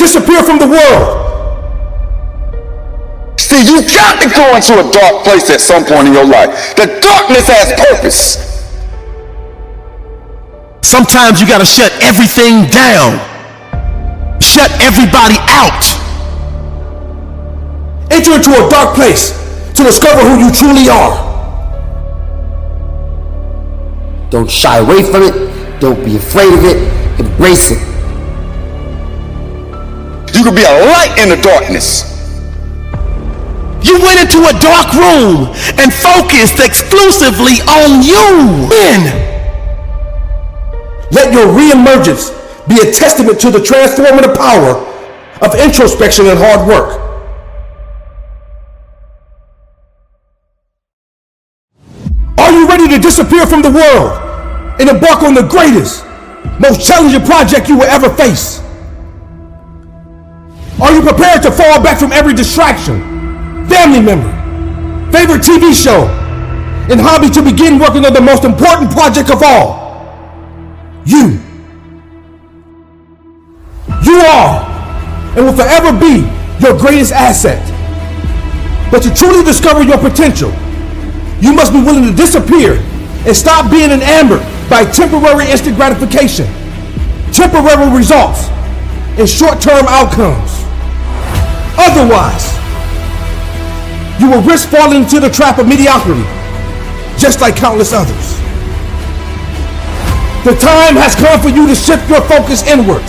disappear from the world. See, you got to go into a dark place at some point in your life. The darkness has purpose. Sometimes you gotta shut everything down. Shut everybody out. Enter into a dark place to discover who you truly are. Don't shy away from it. Don't be afraid of it. Embrace it. You can be a light in the darkness. You went into a dark room and focused exclusively on you. Let your re-emergence be a testament to the transformative power of introspection and hard work. Are you ready to disappear from the world and embark on the greatest, most challenging project you will ever face? Are you prepared to fall back from every distraction, family member, favorite TV show, and hobby to begin working on the most important project of all? You. You are and will forever be your greatest asset. But to truly discover your potential, you must be willing to disappear and stop being enamored by temporary instant gratification, temporary results, and short-term outcomes. Otherwise, you will risk falling into the trap of mediocrity, just like countless others. The time has come for you to shift your focus inward.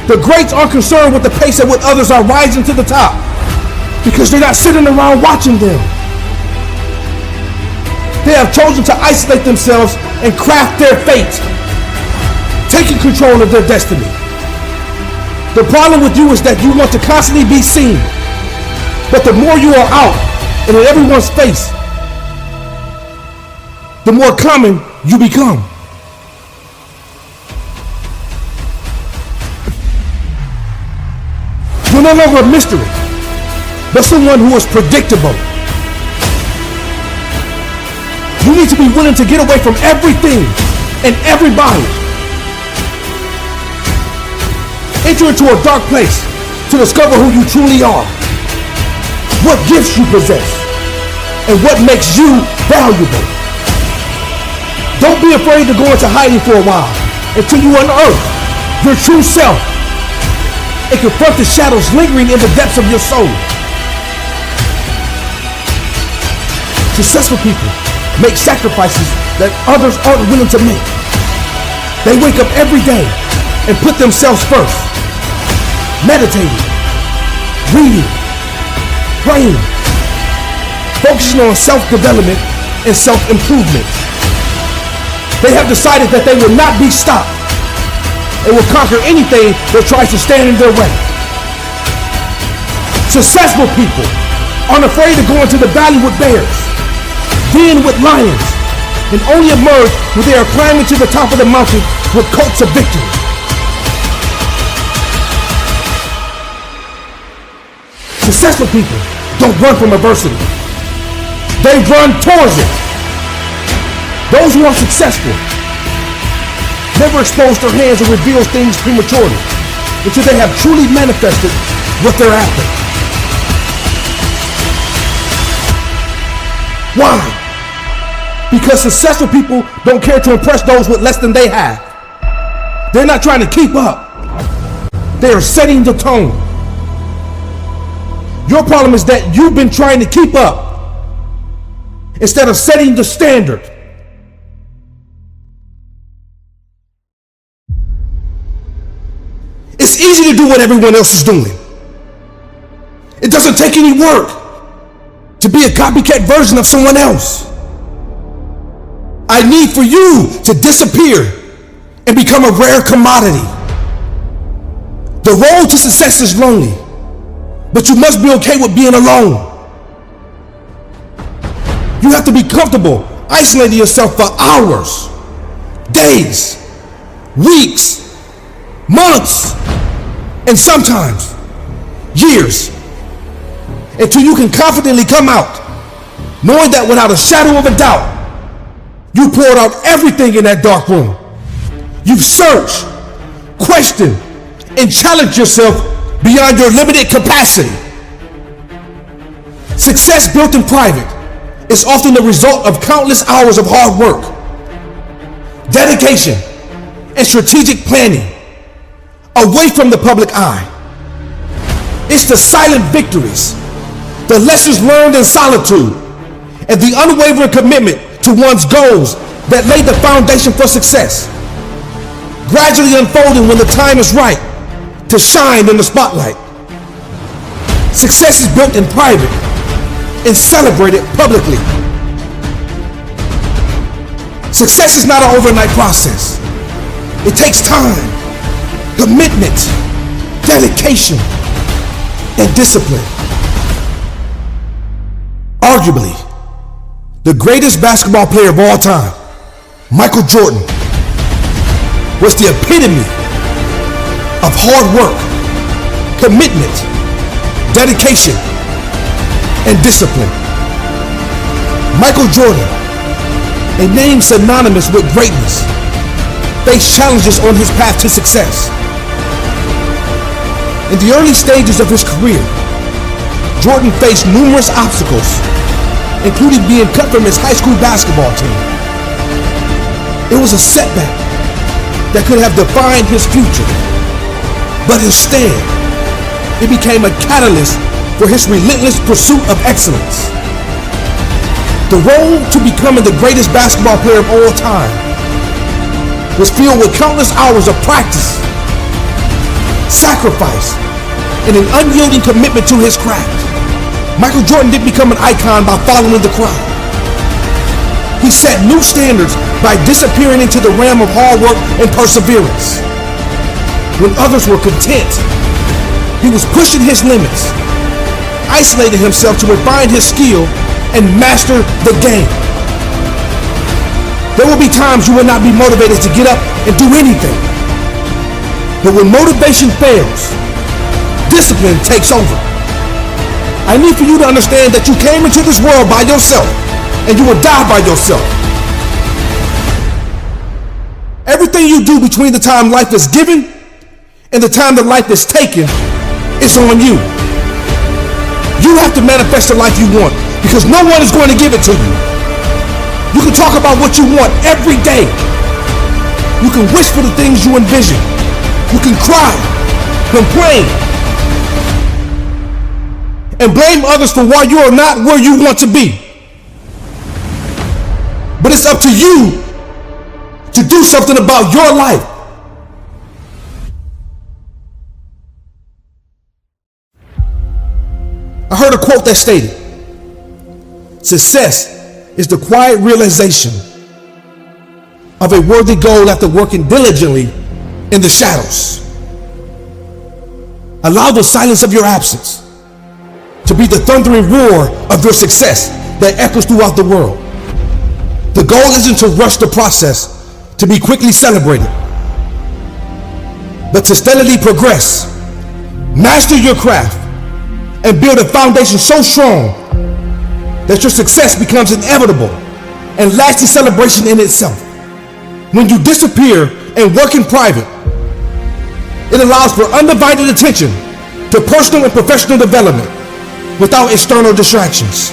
The greats aren't concerned with the pace at which others are rising to the top, because they're not sitting around watching them. They have chosen to isolate themselves and craft their fate, taking control of their destiny. The problem with you is that you want to constantly be seen, but the more you are out and in everyone's face, the more common you become. You're no longer a mystery, but someone who is predictable. You need to be willing to get away from everything and everybody. Enter into a dark place to discover who you truly are, what gifts you possess, and what makes you valuable. Don't be afraid to go into hiding for a while until you unearth your true self and confront the shadows lingering in the depths of your soul. Successful people make sacrifices that others aren't willing to make. They wake up every day and put themselves first, meditating, reading, praying, focusing on self-development and self-improvement. They have decided that they will not be stopped and will conquer anything that tries to stand in their way. Successful people aren't afraid to go into the valley with bears, den with lions, and only emerge when they are climbing to the top of the mountain with coats of victory. Successful people don't run from adversity. They run towards it. Those who are successful never expose their hands or reveal things prematurely until they have truly manifested what they're after. Why? Because successful people don't care to impress those with less than they have. They're not trying to keep up. They are setting the tone. Your problem is that you've been trying to keep up instead of setting the standard. It's easy to do what everyone else is doing. It doesn't take any work to be a copycat version of someone else. I need for you to disappear and become a rare commodity. The road to success is lonely, but you must be okay with being alone. You have to be comfortable isolating yourself for hours, days, weeks, months, and sometimes years, until you can confidently come out, knowing that without a shadow of a doubt, you poured out everything in that dark room. You've searched, questioned, and challenge yourself beyond your limited capacity. Success built in private is often the result of countless hours of hard work, dedication, and strategic planning away from the public eye. It's the silent victories, the lessons learned in solitude, and the unwavering commitment to one's goals that lay the foundation for success, gradually unfolding when the time is right to shine in the spotlight. Success is built in private and celebrated publicly. Success is not an overnight process. It takes time, commitment, dedication, and discipline. Arguably, the greatest basketball player of all time, Michael Jordan, was the epitome of hard work, commitment, dedication, and discipline. Michael Jordan, a name synonymous with greatness, faced challenges on his path to success. In the early stages of his career, Jordan faced numerous obstacles, including being cut from his high school basketball team. It was a setback that could have defined his future, but instead, it became a catalyst for his relentless pursuit of excellence. The road to becoming the greatest basketball player of all time was filled with countless hours of practice, sacrifice, and an unyielding commitment to his craft. Michael Jordan didn't become an icon by following the crowd. He set new standards by disappearing into the realm of hard work and perseverance. When others were content, he was pushing his limits, isolated himself to refine his skill and master the game. There will be times you will not be motivated to get up and do anything. But when motivation fails, discipline takes over. I need for you to understand that you came into this world by yourself and you will die by yourself. Everything you do between the time life is given and the time that life is taken is on you. You have to manifest the life you want because no one is going to give it to you. You can talk about what you want every day. You can wish for the things you envision. You can cry, complain, and blame others for why you are not where you want to be. But it's up to you to do something about your life. I heard a quote that stated, "Success is the quiet realization of a worthy goal after working diligently in the shadows." Allow the silence of your absence to be the thundering roar of your success that echoes throughout the world. The goal isn't to rush the process to be quickly celebrated, but to steadily progress, master your craft, and build a foundation so strong that your success becomes inevitable and lasting celebration in itself. When you disappear and work in private, it allows for undivided attention to personal and professional development without external distractions.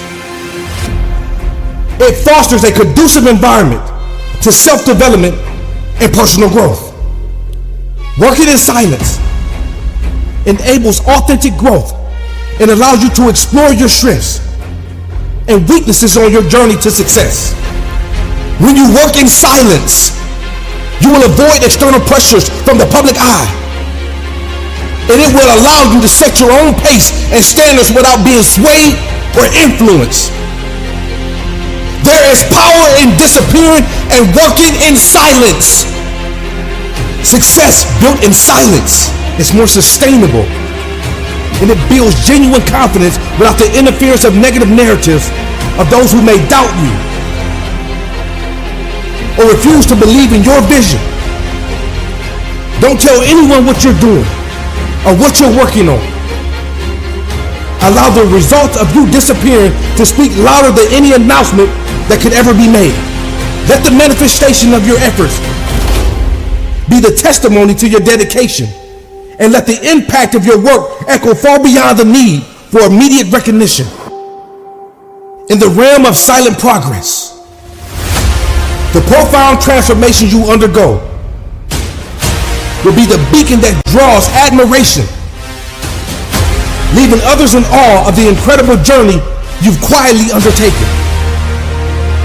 It fosters a conducive environment to self-development and personal growth. Working in silence enables authentic growth and allows you to explore your strengths and weaknesses on your journey to success. When you work in silence, you will avoid external pressures from the public eye, and it will allow you to set your own pace and standards without being swayed or influenced. There is power in disappearing and working in silence. Success built in silence is more sustainable, and it builds genuine confidence without the interference of negative narratives of those who may doubt you or refuse to believe in your vision. Don't tell anyone what you're doing or what you're working on. Allow the results of you disappearing to speak louder than any announcement that could ever be made. Let the manifestation of your efforts be the testimony to your dedication and let the impact of your work echo far beyond the need for immediate recognition. In the realm of silent progress, the profound transformation you undergo will be the beacon that draws admiration, leaving others in awe of the incredible journey you've quietly undertaken.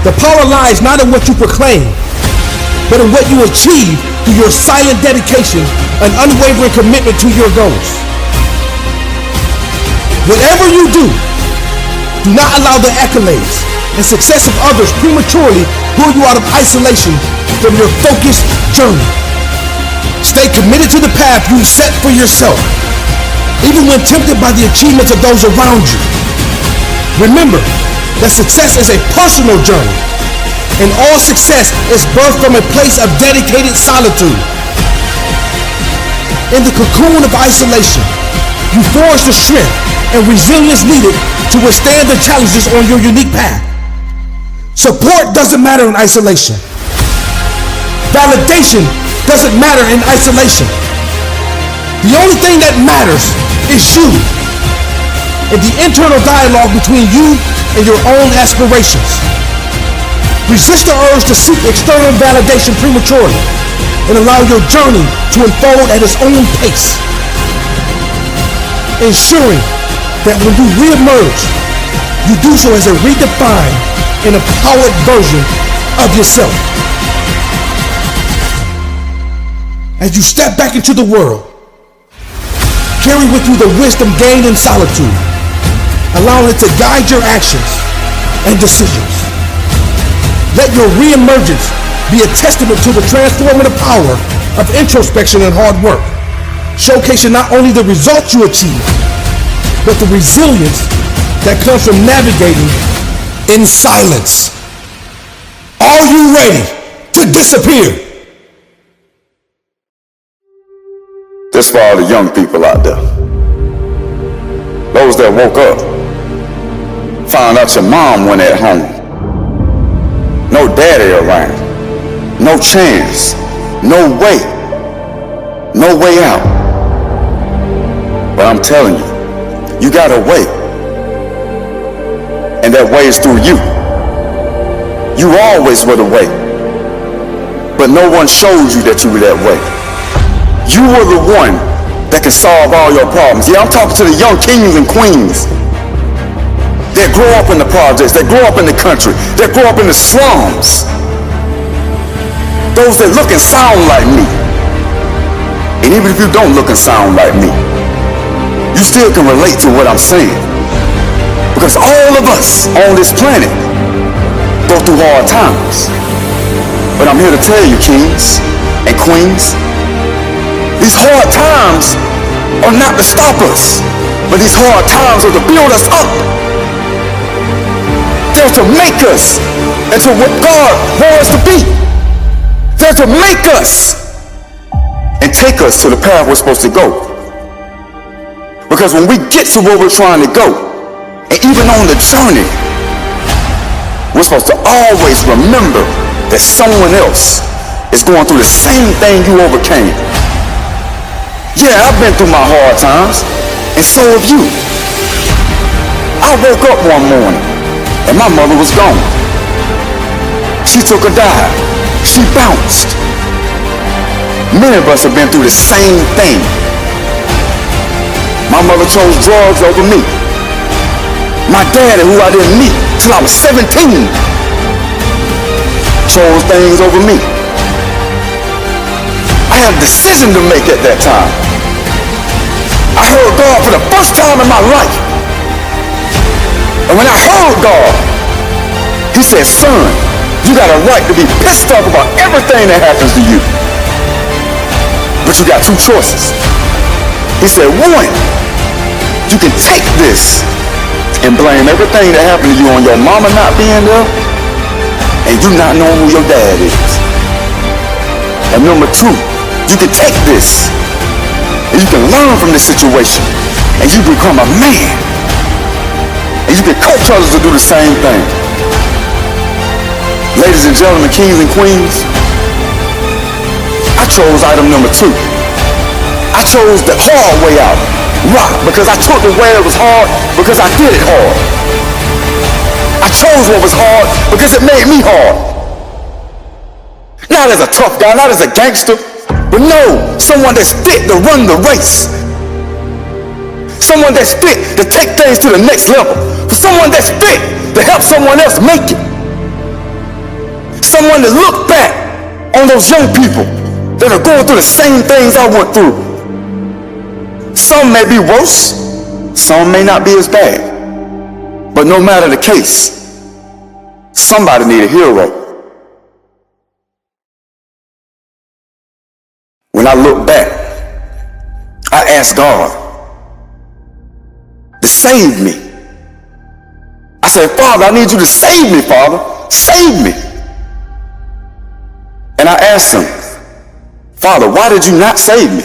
The power lies not in what you proclaim, but in what you achieve through your silent dedication and unwavering commitment to your goals. Whatever you do, do not allow the accolades and success of others prematurely pull you out of isolation from your focused journey. Stay committed to the path you set for yourself, even when tempted by the achievements of those around you. Remember that success is a personal journey, and all success is birthed from a place of dedicated solitude. In the cocoon of isolation, you forge the strength and resilience needed to withstand the challenges on your unique path. Support doesn't matter in isolation. Validation doesn't matter in isolation. The only thing that matters is you and the internal dialogue between you and your own aspirations. Resist the urge to seek external validation prematurely and allow your journey to unfold at its own pace, ensuring that when you reemerge, you do so as a redefined and empowered version of yourself. As you step back into the world, carry with you the wisdom gained in solitude, allowing it to guide your actions and decisions. Let your reemergence be a testament to the transformative power of introspection and hard work, showcasing not only the results you achieve, but the resilience that comes from navigating in silence. Are you ready to disappear? This for all the young people out there. Those that woke up, found out your mom went at home. No daddy around. No chance. No way. No way out. But I'm telling you, you got a way. And that way is through you. You always were the way. But no one showed you that you were that way. You were the one that can solve all your problems. Yeah, I'm talking to the young kings and queens that grow up in the projects, that grow up in the country, that grow up in the slums. Those that look and sound like me. And even if you don't look and sound like me, you still can relate to what I'm saying. Because all of us on this planet go through hard times. But I'm here to tell you, kings and queens, these hard times are not to stop us, but these hard times are to build us up. They're to make us into what God wants us to be. They're to make us and take us to the path we're supposed to go. Because when we get to where we're trying to go, and even on the journey, we're supposed to always remember that someone else is going through the same thing you overcame. Yeah, I've been through my hard times, and so have you. I woke up one morning, and my mother was gone. She took a dive. She bounced. Many of us have been through the same thing. My mother chose drugs over me. My daddy, who I didn't meet till I was 17, chose things over me. I had a decision to make at that time. I heard God for the first time in my life. And when I heard God, He said, son, you got a right to be pissed off about everything that happens to you. But you got two choices. He said, one, you can take this and blame everything that happened to you on your mama not being there and you not knowing who your dad is. And number two, you can take this and you can learn from this situation and you become a man. And you can coach others to do the same thing. Ladies and gentlemen, kings and queens, I chose item number two. I chose the hard way out. Why? Because I took it where it was hard, because I did it hard. I chose what was hard because it made me hard. Not as a tough guy, not as a gangster, but no, someone that's fit to run the race. Someone that's fit to take things to the next level. Someone that's fit to help someone else make it. Someone to look back on those young people that are going through the same things I went through. Some may be worse, some may not be as bad. But no matter the case, somebody need a hero. When I look back, I ask God to save me. I said, Father, I need you to save me, Father. Save me. And I asked him, Father, why did you not save me?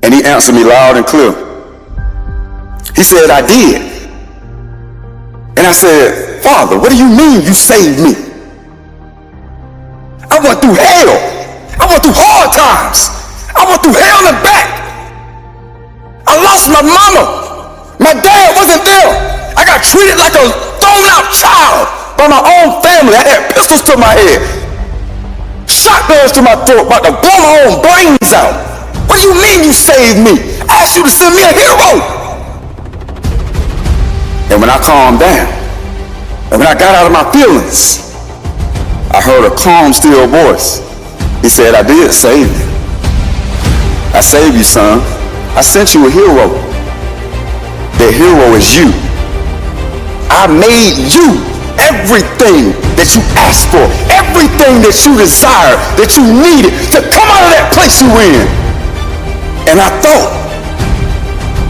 And he answered me loud and clear. He said, I did. And I said, Father, what do you mean you saved me? I went through hell. I went through hard times. I went through hell and back. I lost my mama. My dad wasn't there. I got treated like a thrown out child by my own family. I had pistols to my head, shotguns to my throat, about to blow my own brains out. What do you mean you saved me? I asked you to send me a hero. And when I calmed down, and when I got out of my feelings, I heard a calm, still voice. He said, I did save you. I saved you, son. I sent you a hero. The hero is you. I made you everything that you asked for, everything that you desired, that you needed to come out of that place you were in. And I thought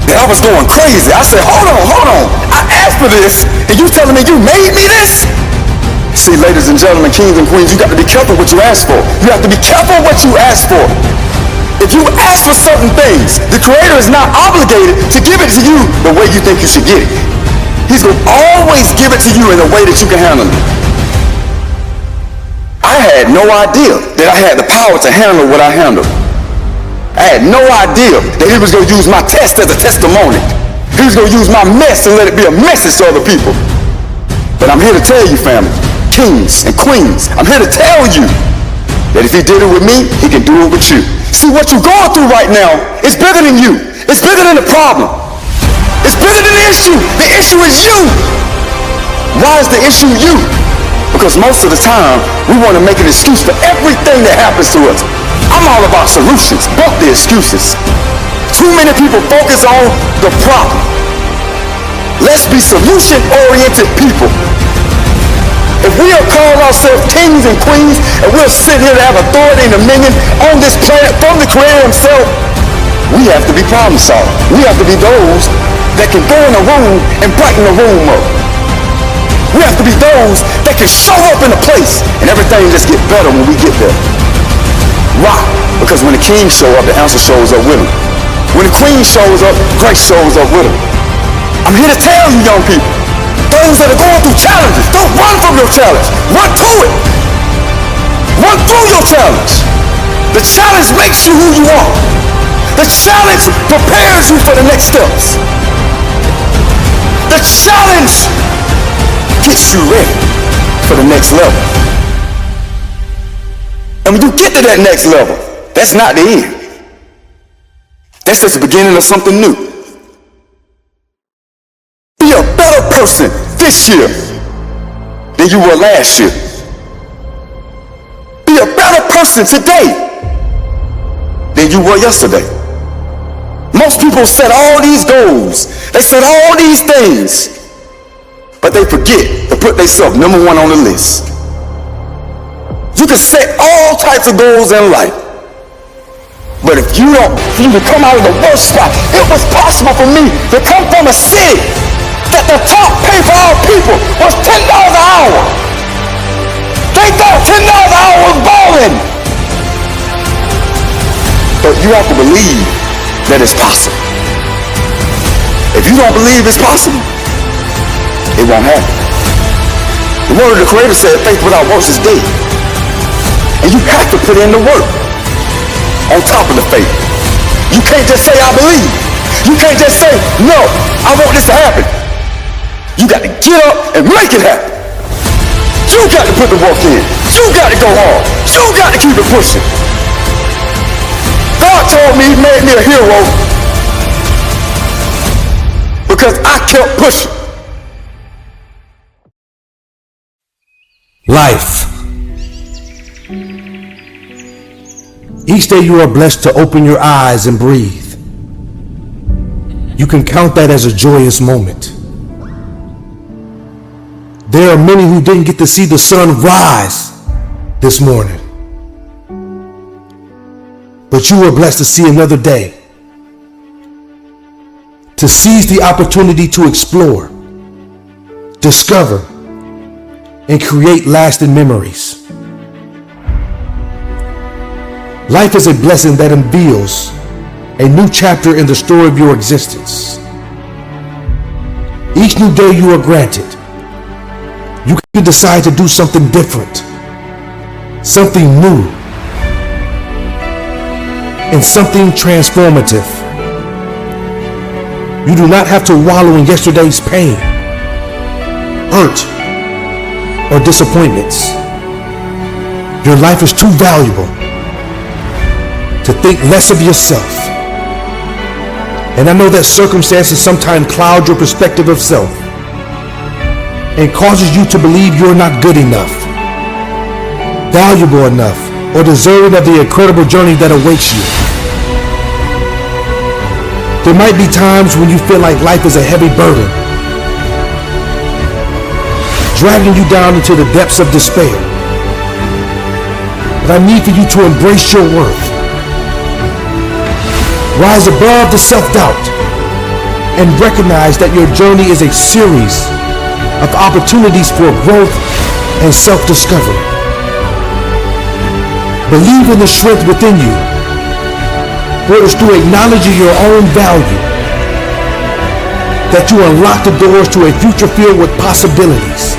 that I was going crazy. I said, hold on. I asked for this, and you telling me you made me this? See, ladies and gentlemen, kings and queens, you got to be careful what you ask for. You have to be careful what you ask for. If you ask for certain things, the Creator is not obligated to give it to you the way you think you should get it. He's going to always give it to you in a way that you can handle it. I had no idea that I had the power to handle what I handled. I had no idea that he was going to use my test as a testimony. He was going to use my mess and let it be a message to other people. But I'm here to tell you, family, kings and queens, I'm here to tell you that if he did it with me, he can do it with you. See, what you're going through right now is bigger than you. It's bigger than the problem. It's bigger than the issue. The issue is you. Why is the issue you? Because most of the time, we want to make an excuse for everything that happens to us. I'm all about solutions, bump the excuses. Too many people focus on the problem. Let's be solution-oriented people. If we are calling ourselves kings and queens, and we're sitting here to have authority and dominion on this planet from the Creator himself, we have to be problem solvers. We have to be those that can go in a room and brighten the room up. We have to be those that can show up in a place and everything just get better when we get there. Why? Because when the king shows up, the answer shows up with him. When the queen shows up, grace shows up with him. I'm here to tell you, young people, those that are going through challenges, don't run from your challenge. Run to it. Run through your challenge. The challenge makes you who you are. The challenge prepares you for the next steps. The challenge gets you ready for the next level. And when you get to that next level, that's not the end. That's just the beginning of something new. Be a better person this year than you were last year. Be a better person today than you were yesterday. Most people set all these goals, they set all these things, but they forget to put themselves number one on the list. You can set all types of goals in life, but if you can come out of the worst spot. It was possible for me to come from a city that the top pay for our people was $10 an hour. They thought $10 an hour was balling. But you have to believe that it's possible. If you don't believe it's possible, it won't happen. The word of the Creator said faith without works is dead. And you have to put in the work on top of the faith. You can't just say, I believe. You can't just say, no, I want this to happen. You got to get up and make it happen. You got to put the work in. You got to go hard. You got to keep it pushing. God told me he made me a hero because I kept pushing. Life. Each day you are blessed to open your eyes and breathe. You can count that as a joyous moment. There are many who didn't get to see the sun rise this morning. But you were blessed to see another day. To seize the opportunity to explore, discover, and create lasting memories. Life is a blessing that unveils a new chapter in the story of your existence. Each new day you are granted, you can decide to do something different, something new, and something transformative. You do not have to wallow in yesterday's pain, hurt, or disappointments. Your life is too valuable to think less of yourself. And I know that circumstances sometimes cloud your perspective of self and causes you to believe you're not good enough, valuable enough, or deserving of the incredible journey that awaits you. There might be times when you feel like life is a heavy burden, dragging you down into the depths of despair. But I need for you to embrace your worth. Rise above the self-doubt and recognize that your journey is a series of opportunities for growth and self-discovery. Believe in the strength within you, for it is through acknowledging your own value that you unlock the doors to a future filled with possibilities.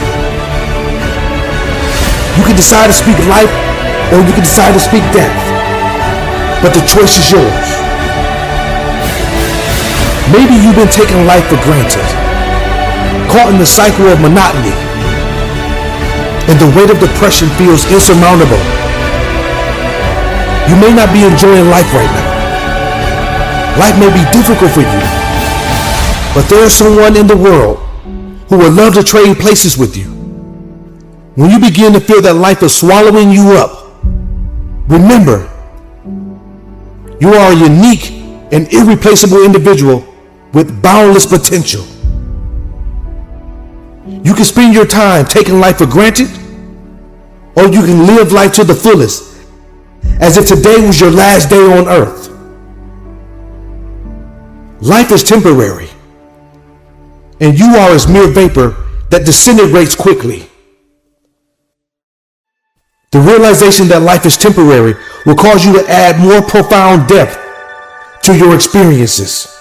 You can decide to speak life or you can decide to speak death, but the choice is yours. Maybe you've been taking life for granted, caught in the cycle of monotony, and the weight of depression feels insurmountable. You may not be enjoying life right now. Life may be difficult for you, but there's someone in the world who would love to trade places with you. When you begin to feel that life is swallowing you up, remember, you are a unique and irreplaceable individual with boundless potential. You can spend your time taking life for granted, or you can live life to the fullest, as if today was your last day on earth. Life is temporary, and you are as mere vapor that disintegrates quickly. The realization that life is temporary will cause you to add more profound depth to your experiences.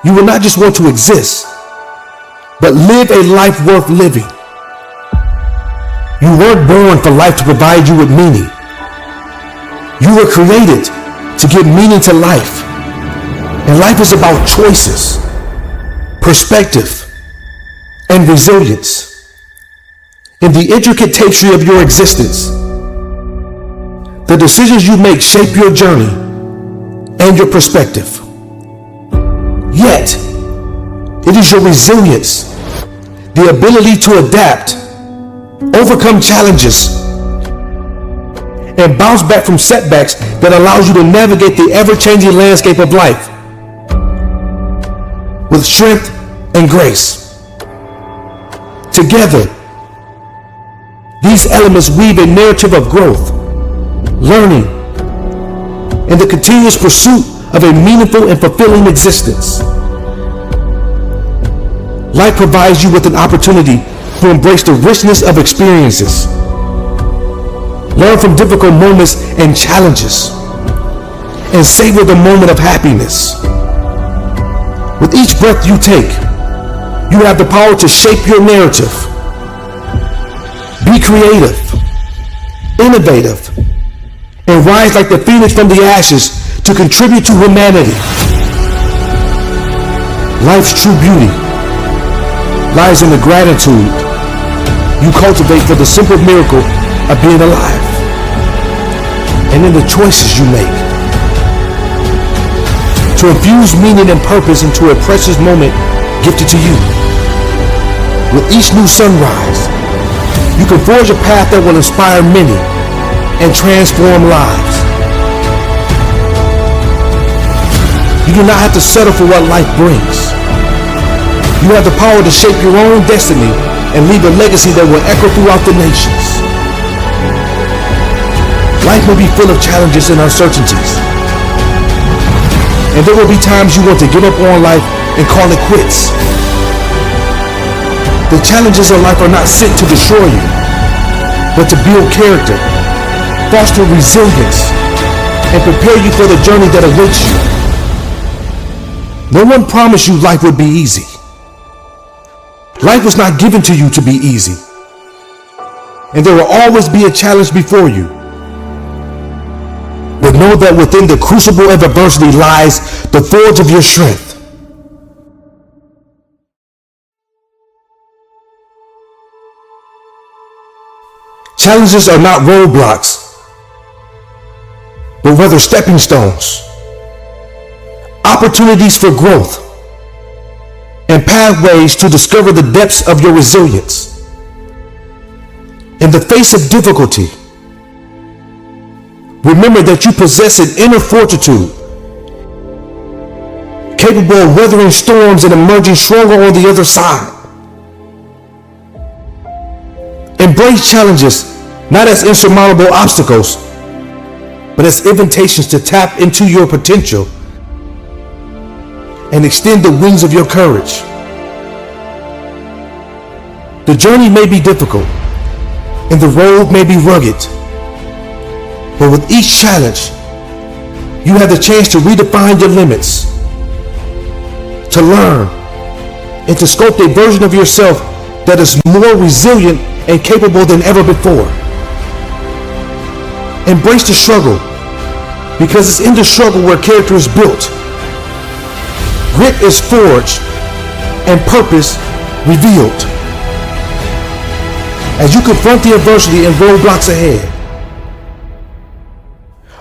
You will not just want to exist, but live a life worth living. You weren't born for life to provide you with meaning. You were created to give meaning to life. And life is about choices, perspective, and resilience. In the intricate tapestry of your existence, the decisions you make shape your journey and your perspective. Yet, it is your resilience, the ability to adapt, overcome challenges, and bounce back from setbacks that allows you to navigate the ever-changing landscape of life with strength and grace. Together, these elements weave a narrative of growth, learning, and the continuous pursuit of a meaningful and fulfilling existence. Life provides you with an opportunity to embrace the richness of experiences, learn from difficult moments and challenges, and savor the moment of happiness. With each breath you take, you have the power to shape your narrative. Be creative, innovative, and rise like the phoenix from the ashes to contribute to humanity. Life's true beauty lies in the gratitude you cultivate for the simple miracle of being alive, and in the choices you make to infuse meaning and purpose into a precious moment gifted to you. With each new sunrise, you can forge a path that will inspire many and transform lives. You do not have to settle for what life brings. You have the power to shape your own destiny and leave a legacy that will echo throughout the nations. Life may be full of challenges and uncertainties, and there will be times you want to give up on life and call it quits. The challenges of life are not sent to destroy you, but to build character, foster resilience, and prepare you for the journey that awaits you. No one promised you life would be easy. Life was not given to you to be easy, and there will always be a challenge before you. But know that within the crucible of adversity lies the forge of your strength. Challenges are not roadblocks, but rather stepping stones, opportunities for growth, and pathways to discover the depths of your resilience. In the face of difficulty, remember that you possess an inner fortitude, capable of weathering storms and emerging stronger on the other side. Embrace challenges not as insurmountable obstacles, but as invitations to tap into your potential and extend the wings of your courage. The journey may be difficult and the road may be rugged, but with each challenge, you have the chance to redefine your limits, to learn, and to sculpt a version of yourself that is more resilient and capable than ever before. Embrace the struggle, because it's in the struggle where character is built, grit is forged, and purpose revealed. As you confront the adversity and roadblocks ahead,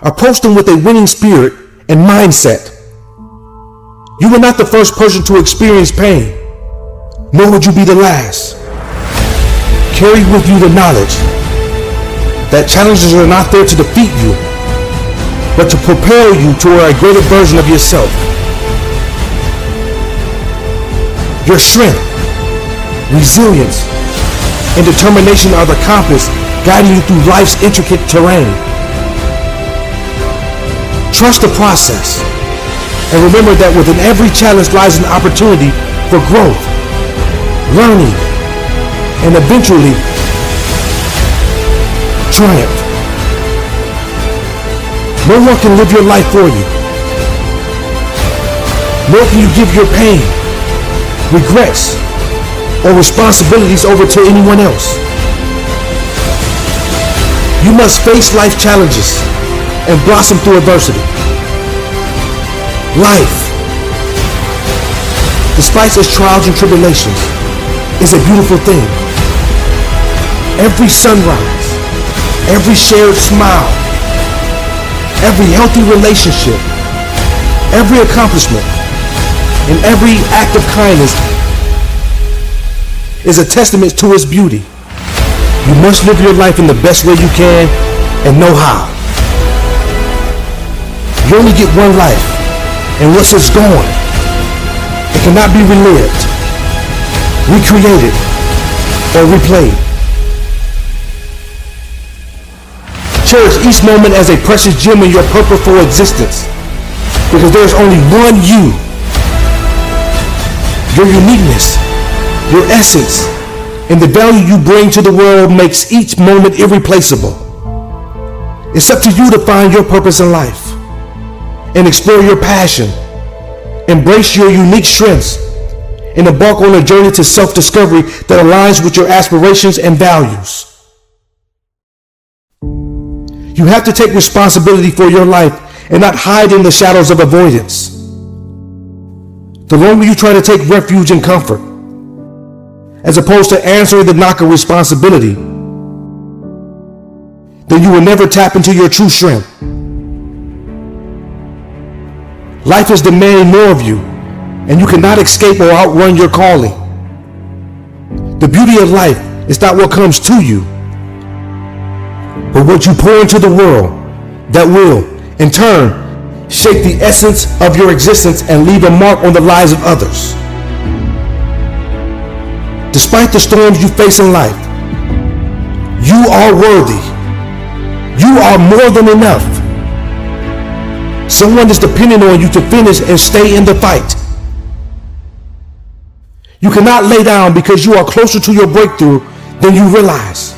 approach them with a winning spirit and mindset. You were not the first person to experience pain, nor would you be the last. Carry with you the knowledge that challenges are not there to defeat you, but to propel you toward a greater version of yourself. Your strength, resilience, and determination are the compass guiding you through life's intricate terrain. Trust the process, and remember that within every challenge lies an opportunity for growth, learning, and eventually triumph. No one can live your life for you, nor can you give your pain, regrets, or responsibilities over to anyone else. You must face life challenges and blossom through adversity. Life, despite its trials and tribulations, is a beautiful thing. Every sunrise, every shared smile, every healthy relationship, every accomplishment, and every act of kindness is a testament to its beauty. You must live your life in the best way you can and know how. You only get one life, and once it's gone, it cannot be relived, recreated, or replayed. Cherish each moment as a precious gem in your purposeful existence, because there's only one you. Your uniqueness, your essence, and the value you bring to the world makes each moment irreplaceable. It's up to you to find your purpose in life and explore your passion, embrace your unique strengths, and embark on a journey to self-discovery that aligns with your aspirations and values. You have to take responsibility for your life and not hide in the shadows of avoidance. The longer you try to take refuge in comfort, as opposed to answering the knock of responsibility, then you will never tap into your true strength. Life is demanding more of you, and you cannot escape or outrun your calling. The beauty of life is not what comes to you, but what you pour into the world that will, in turn, shape the essence of your existence and leave a mark on the lives of others. Despite the storms you face in life, you are worthy. You are more than enough. Someone is depending on you to finish and stay in the fight. You cannot lay down because you are closer to your breakthrough than you realize.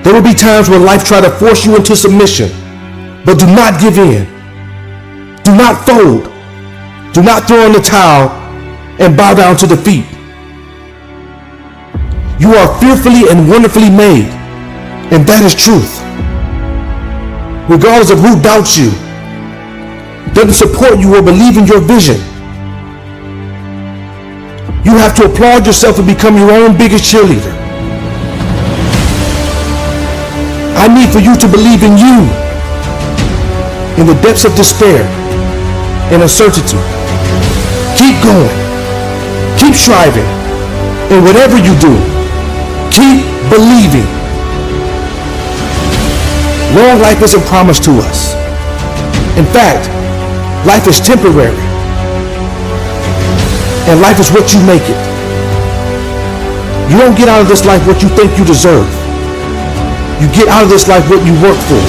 There will be times when life tries to force you into submission, but do not give in. Do not fold. Do not throw in the towel and bow down to defeat. You are fearfully and wonderfully made, and that is truth. Regardless of who doubts you, doesn't support you or believe in your vision, you have to applaud yourself and become your own biggest cheerleader. I need for you to believe in you. In the depths of despair and uncertainty, keep going. Keep striving. And whatever you do, keep believing. Long life isn't promised to us. In fact, life is temporary. And life is what you make it. You don't get out of this life what you think you deserve. You get out of this life what you work for.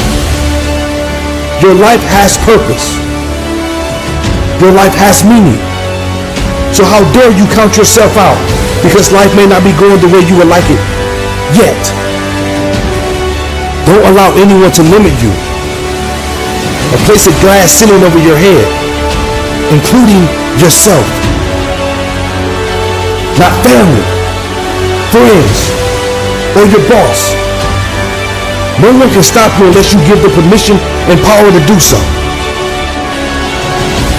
Your life has purpose. Your life has meaning. So how dare you count yourself out because life may not be going the way you would like it yet. Don't allow anyone to limit you or place a glass ceiling over your head, including yourself. Not family, friends, or your boss. No one can stop you unless you give them permission and power to do so.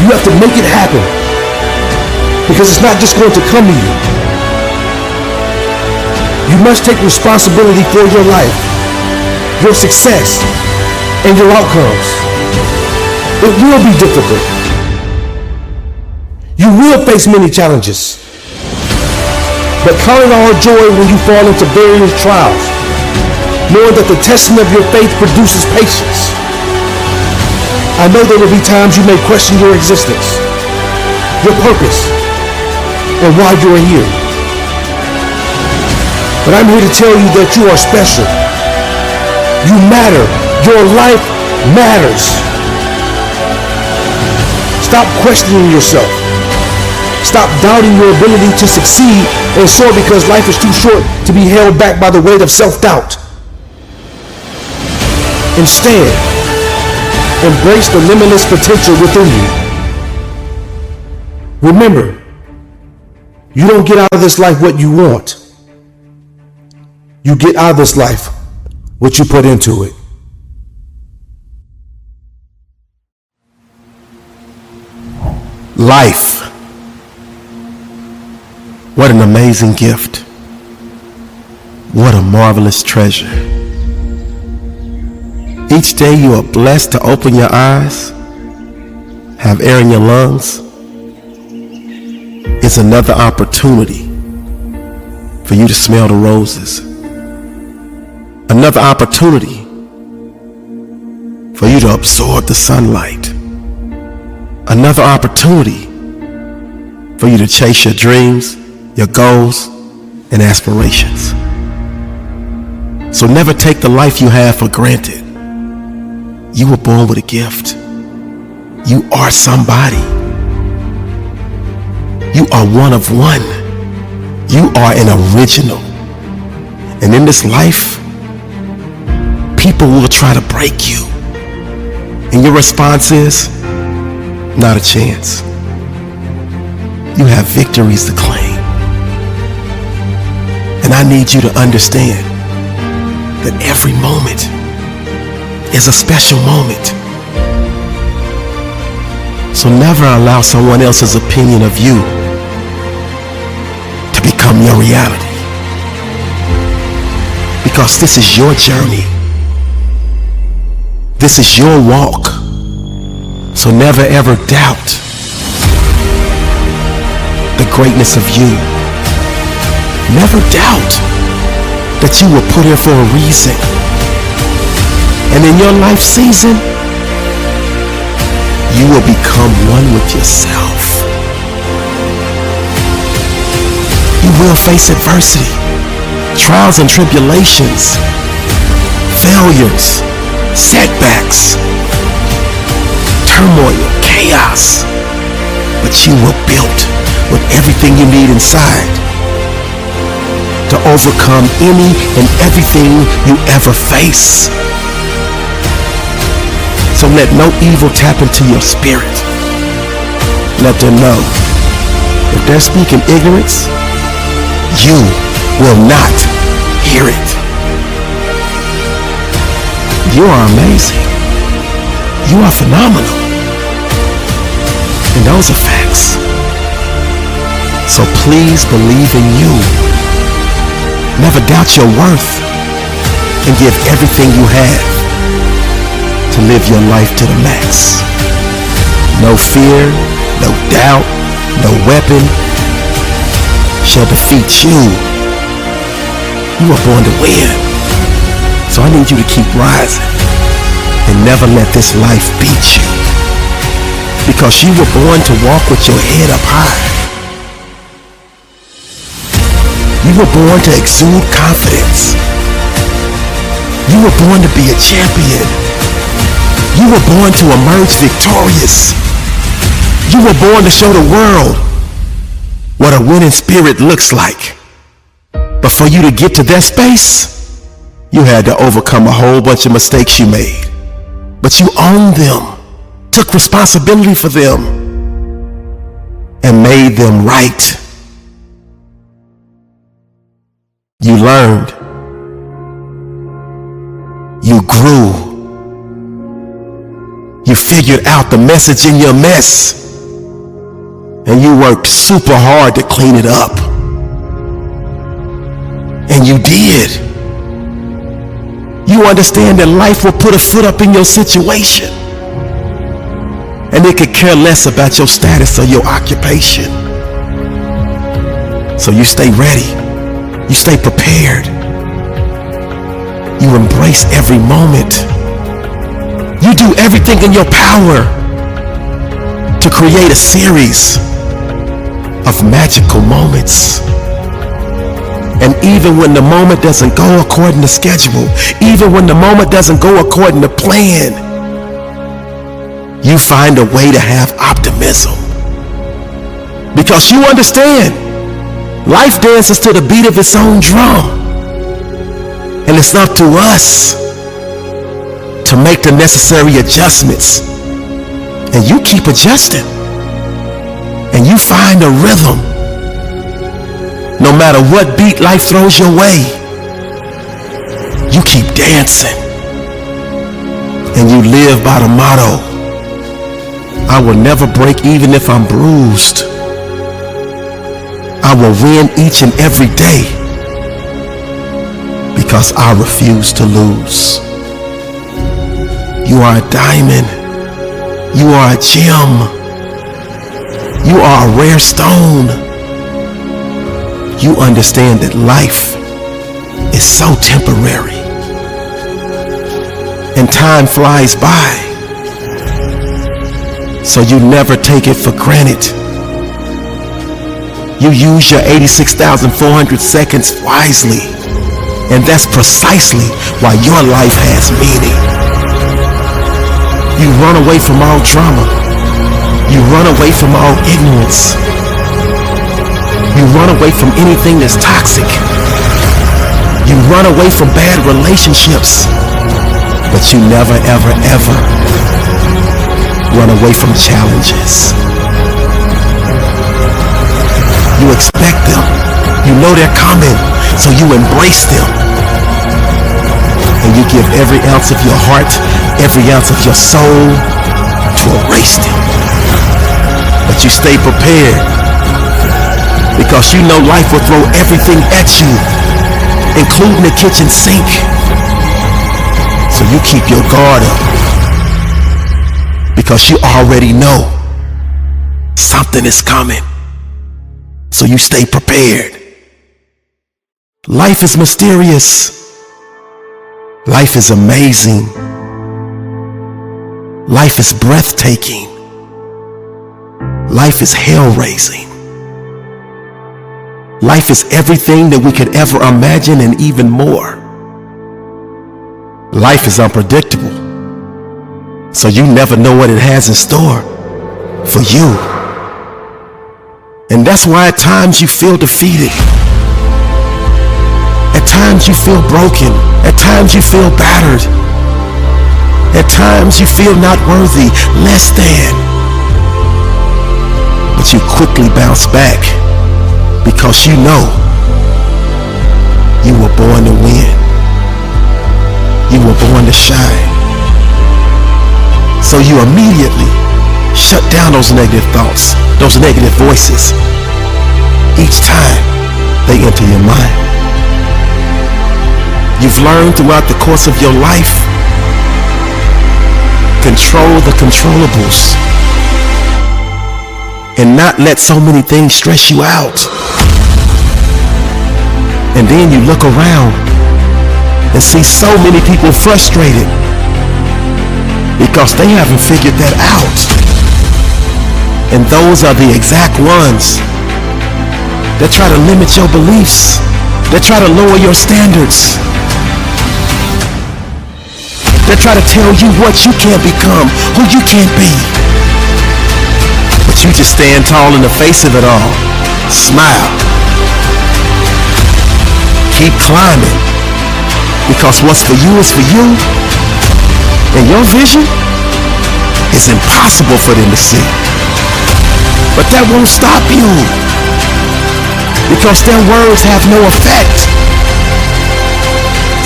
You have to make it happen because it's not just going to come to you. You must take responsibility for your life, your success, and your outcomes. It will be difficult. You will face many challenges. But count it all joy when you fall into various trials, knowing that the testing of your faith produces patience. I know there will be times you may question your existence, your purpose, and why you are here. But I'm here to tell you that you are special. You matter. Your life matters. Stop questioning yourself. Stop doubting your ability to succeed and soar because life is too short to be held back by the weight of self-doubt. Instead, embrace the limitless potential within you. Remember, you don't get out of this life what you want. You get out of this life what you put into it. Life. What an amazing gift. What a marvelous treasure. Each day you are blessed to open your eyes, have air in your lungs. It's another opportunity for you to smell the roses. Another opportunity for you to absorb the sunlight. Another opportunity for you to chase your dreams, your goals, and aspirations. So never take the life you have for granted. You were born with a gift. You are somebody. You are one of one. You are an original. And in this life, people will try to break you. And your response is, not a chance. You have victories to claim. And I need you to understand that every moment is a special moment. So never allow someone else's opinion of you to become your reality. Because this is your journey. This is your walk. So never ever doubt the greatness of you. Never doubt that you were put here for a reason. And in your life season, you will become one with yourself. You will face adversity, trials and tribulations, failures, setbacks, turmoil, chaos. But you were built with everything you need inside to overcome any and everything you ever face. So let no evil tap into your spirit. Let them know if they're speaking ignorance, you will not hear it. You are amazing. You are phenomenal. And those are facts. So please believe in you. Never doubt your worth and give everything you have to live your life to the max. No fear, no doubt, no weapon shall defeat you. You were born to win. So I need you to keep rising and never let this life beat you. Because you were born to walk with your head up high. You were born to exude confidence. You were born to be a champion. You were born to emerge victorious. You were born to show the world what a winning spirit looks like. But for you to get to that space, you had to overcome a whole bunch of mistakes you made. But you owned them, took responsibility for them, and made them right. You learned. You grew. You figured out the message in your mess. And you worked super hard to clean it up. And you did. You understand that life will put a foot up in your situation. And it could care less about your status or your occupation. So you stay ready. You stay prepared. You embrace every moment. You do everything in your power to create a series of magical moments. And even when the moment doesn't go according to schedule, even when the moment doesn't go according to plan, you find a way to have optimism. Because you understand, life dances to the beat of its own drum. And it's up to us to make the necessary adjustments. And you keep adjusting. And you find a rhythm. No matter what beat life throws your way, you keep dancing. And you live by the motto, I will never break even if I'm bruised. I will win each and every day because I refuse to lose. You are a diamond. You are a gem. You are a rare stone. You understand that life is so temporary and time flies by. So you never take it for granted. You use your 86,400 seconds wisely. And that's precisely why your life has meaning. You run away from all drama. You run away from all ignorance. You run away from anything that's toxic. You run away from bad relationships. But you never, ever, ever run away from challenges. You expect them. You know they're coming, so you embrace them. And you give every ounce of your heart, every ounce of your soul to erase them. But you stay prepared because you know life will throw everything at you, including the kitchen sink. So you keep your guard up because you already know something is coming. So you stay prepared. Life is mysterious. Life is amazing. Life is breathtaking. Life is hell-raising. Life is everything that we could ever imagine and even more. Life is unpredictable, so you never know what it has in store for you. And that's why at times you feel defeated. At times you feel broken. At times you feel battered. At times you feel not worthy, less than. But you quickly bounce back because you know you were born to win. You were born to shine. So you immediately shut down those negative thoughts, those negative voices, each time they enter your mind. You've learned throughout the course of your life, control the controllables and not let so many things stress you out. And then you look around and see so many people frustrated because they haven't figured that out. And those are the exact ones that try to limit your beliefs, that try to lower your standards, that try to tell you what you can't become, who you can't be. But you just stand tall in the face of it all. Smile. Keep climbing. Because what's for you is for you. And your vision is impossible for them to see. But that won't stop you. Because their words have no effect.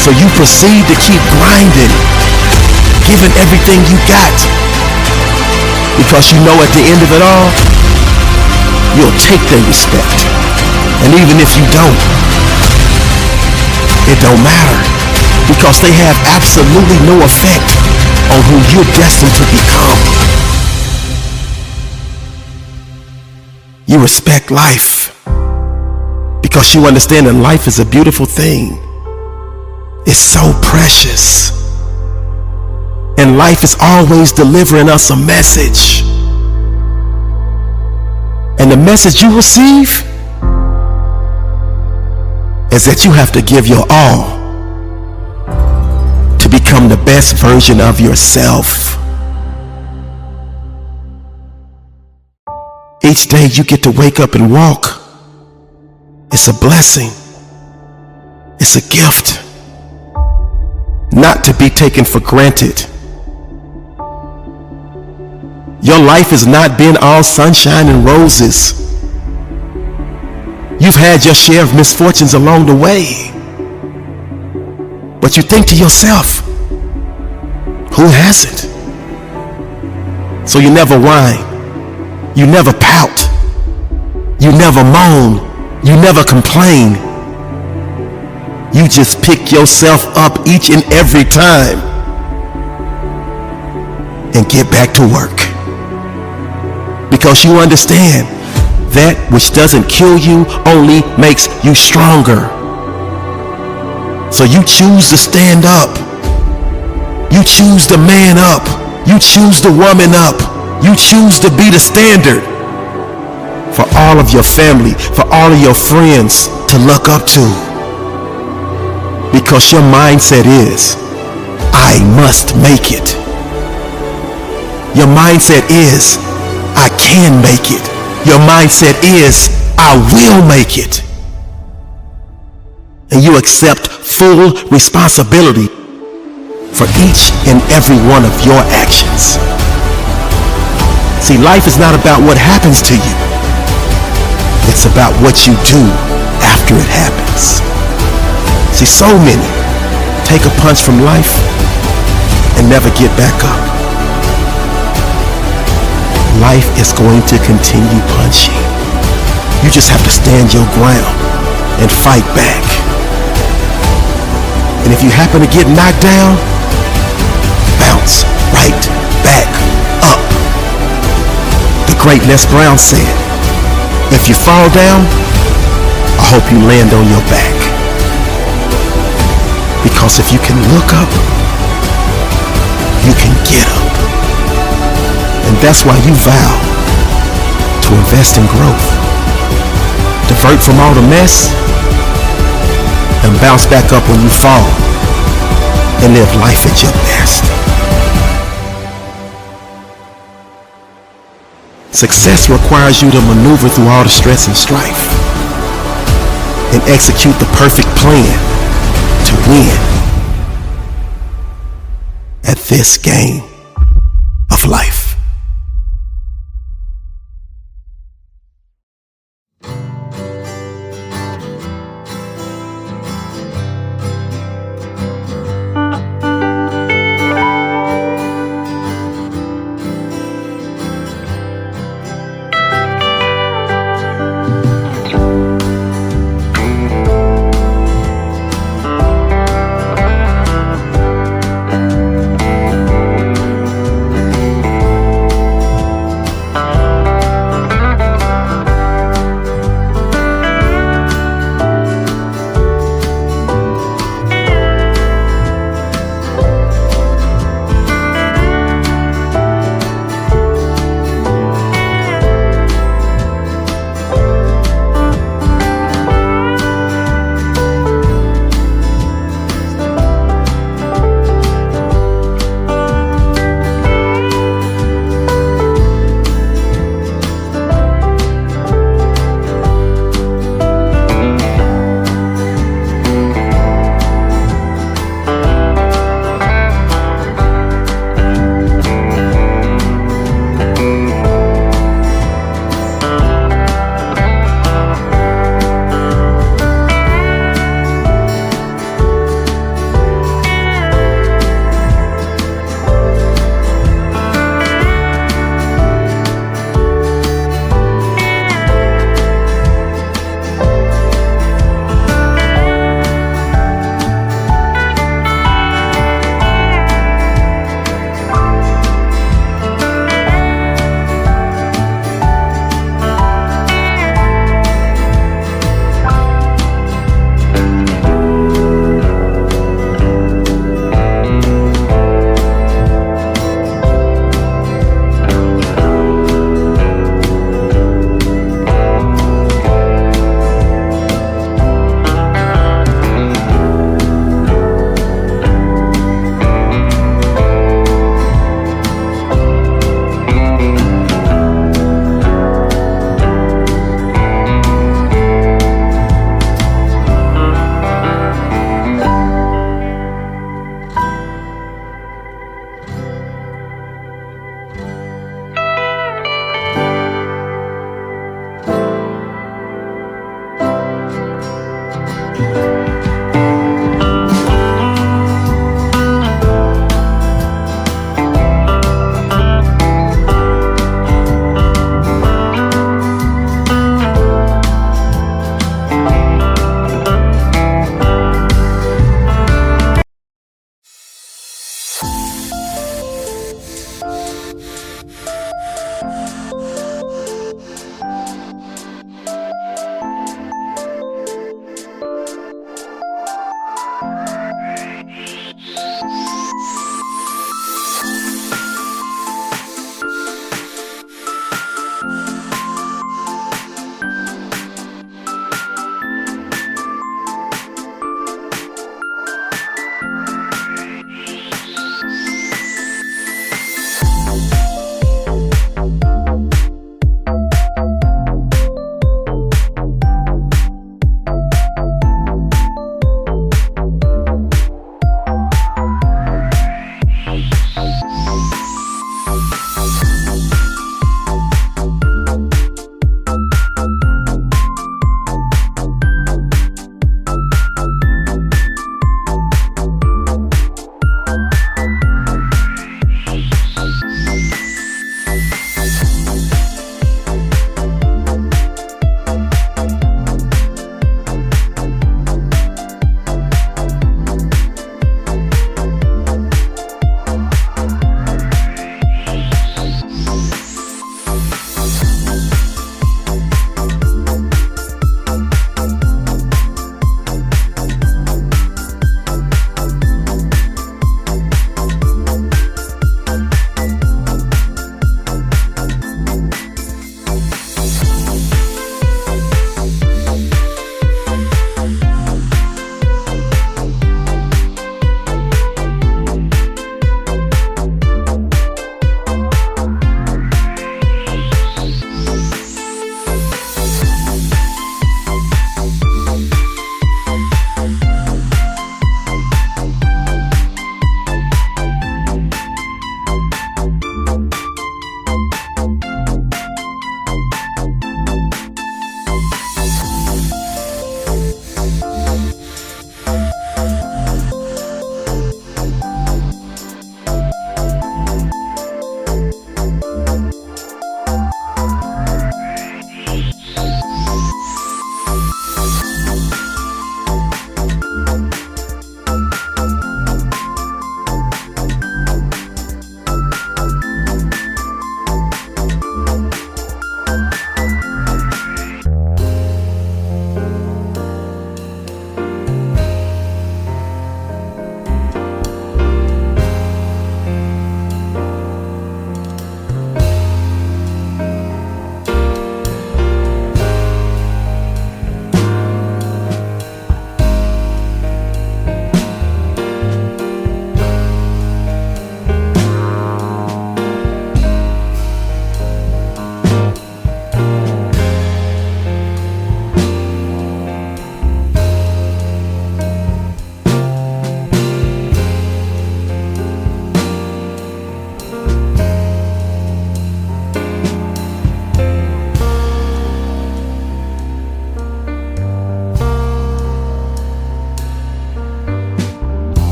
So you proceed to keep grinding, giving everything you got. Because you know at the end of it all, you'll take their respect. And even if you don't, it don't matter. Because they have absolutely no effect on who you're destined to become. You respect life because you understand that life is a beautiful thing. It's so precious. And life is always delivering us a message. And the message you receive is that you have to give your all to become the best version of yourself. Each day you get to wake up and walk. It's a blessing. It's a gift. Not to be taken for granted. Your life has not been all sunshine and roses. You've had your share of misfortunes along the way. But you think to yourself, who hasn't? So you never whine. You never pout. You never moan. You never complain. You just pick yourself up each and every time and get back to work. Because you understand that which doesn't kill you only makes you stronger. So you choose to stand up. You choose to man up. You choose to woman up. You choose to be the standard for all of your family, for all of your friends to look up to. Because your mindset is, I must make it. Your mindset is, I can make it. Your mindset is, I will make it. And you accept full responsibility for each and every one of your actions. See, life is not about what happens to you. It's about what you do after it happens. See, so many take a punch from life and never get back up. Life is going to continue punching. You just have to stand your ground and fight back. And if you happen to get knocked down, bounce right back up. The great Les Brown said, if you fall down, I hope you land on your back. Because if you can look up, you can get up. And that's why you vow to invest in growth. Divert from all the mess and bounce back up when you fall and live life at your best. Success requires you to maneuver through all the stress and strife and execute the perfect plan to win at this game of life.